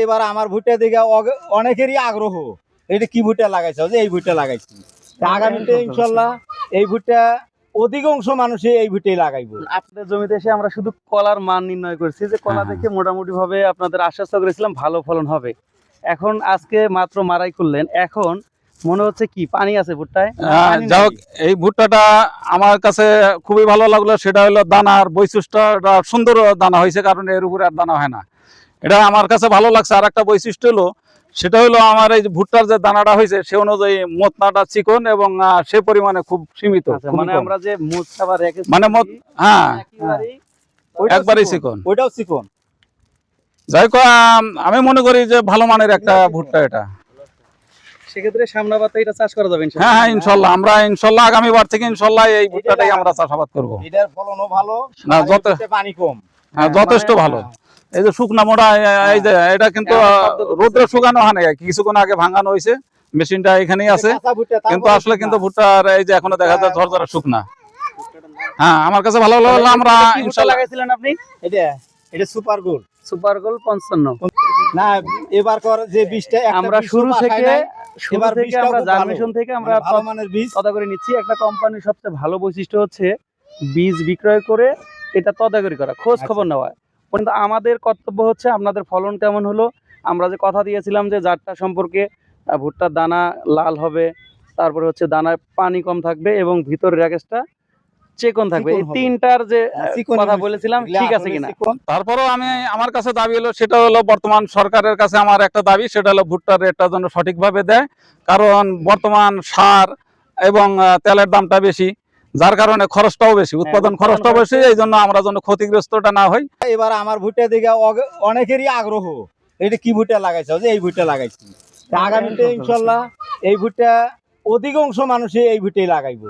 এবার আমার ভুট্টা দিকে অনেকেরই আগ্রহ, এটা কি ভুট্টা লাগাইছো, যে এই ভুট্টা লাগাইছি। আগামীতে ইনশাল্লাহ এই ভুট্টা অধিকাংশ মানুষই এই ভুট্টাই লাগাইবো। আপনাদের জমিতে এসে আমরা শুধু কলার মান নির্ণয় করছি, যে কলা দেখে মোটামুটি ভাবে আপনাদের আশ্বস্ত করেছিলাম ভালো ফলন হবে। এখন আজকে মাত্র মারাই করলেন, এখন মনে হচ্ছে কি পানি আছে ভুট্টায়? যাই হোক, এই ভুট্টাটা আমার কাছে খুবই ভালো লাগলো। সেটা হলো দানার বৈশিষ্ট্যটা সুন্দর দানা হয়েছে, কারণ এর উপরে আর দানা হয় না। এটা আমার কাছে ভালো লাগছে। আর একটা বৈশিষ্ট্য হলো, সেটা হলো আমার এই যে ভুট্টার যে দানাটা হয়েছে সে অনুযায়ী মোচনাটা চিকন এবং সে পরিমাণে খুব সীমিত। মানে আমরা যে মোচটা বা রেখেছি মানে হ্যাঁ একবারেই চিকন, ওইটাও চিকন। যাই হোক, আমি মনে করি যে ভালো মানের একটা ভুট্টা এটা। সেক্ষেত্রে সামনাবাতে এটা চাষ করা যাবে হ্যাঁ হ্যাঁ ইনশাল্লাহ, আমরা ইনশাল্লাহ আগামীবার থেকে ইনশাল্লাহ এই ভুট্টাটাই আমরা চাষাবাদ করবো। এটার ফলনও ভালো, না পানি কম, হ্যাঁ যথেষ্ট ভালো। এই যে শুকনা মোড়া, এই যে এটা কিন্তু রোদ্রে শুকানো হয় না, কিছুক্ষণ আগে ভাঙানো হয়েছে, মেশিনটা এখানেই আছে। কিন্তু আসলে কিন্তু ভুট্টার এই যে এখনো দেখা যায় ঝরঝরা শুকনা। হ্যাঁ আমার কাছে ভালো লাগলো। আমরা ইনশাল্লাহ লাগাইছিলেন আপনি? এটা সুপার গোল্ড। সুপার গোল্ড 55 না, এবার কর যে বীজটা আমরা শুরু থেকে আমরা জার্মিনেশন থেকে আমরা ভালো মানের বীজ তদা করে নিচ্ছি। একটা কোম্পানির সবচেয়ে ভালো বৈশিষ্ট্য হচ্ছে বীজ বিক্রয় করে এটা তদাগরি করা, খোঁজ খবর নেওয়া। কিন্তু আমাদের কর্তব্য হচ্ছে আপনাদের ফলন কেমন হলো। আমরা যে কথা দিয়েছিলাম যে জাতটা সম্পর্কে, ভুট্টার দানা লাল হবে, তারপরে হচ্ছে দানায় পানি কম থাকবে এবং ভিতরের র্যাকেজটা চিকন থাকবে, এই তিনটার যে কথা বলেছিলাম ঠিক আছে কিনা? তারপরেও আমার কাছে দাবি হলো, সেটা হলো বর্তমান সরকারের কাছে আমার একটা দাবি, সেটা হলো ভুট্টার রেটটা যেন সঠিকভাবে দেয়। কারণ বর্তমান সার এবং তেলের দামটা বেশি, যার কারণে খরচটাও বেশি, উৎপাদন খরচটাও বেশি। এই জন্য আমরা যেন ক্ষতিগ্রস্তটা না হই। এবার আমার ভুট্টা দিকে অনেকেরই আগ্রহ, এটা কি ভুট্টা লাগাইছো, যে এই ভুট্টা লাগাইছি। আগামীতে ইনশাল্লাহ এই ভুট্টা অধিকাংশ মানুষই এই ভুট্টাই লাগাইবো।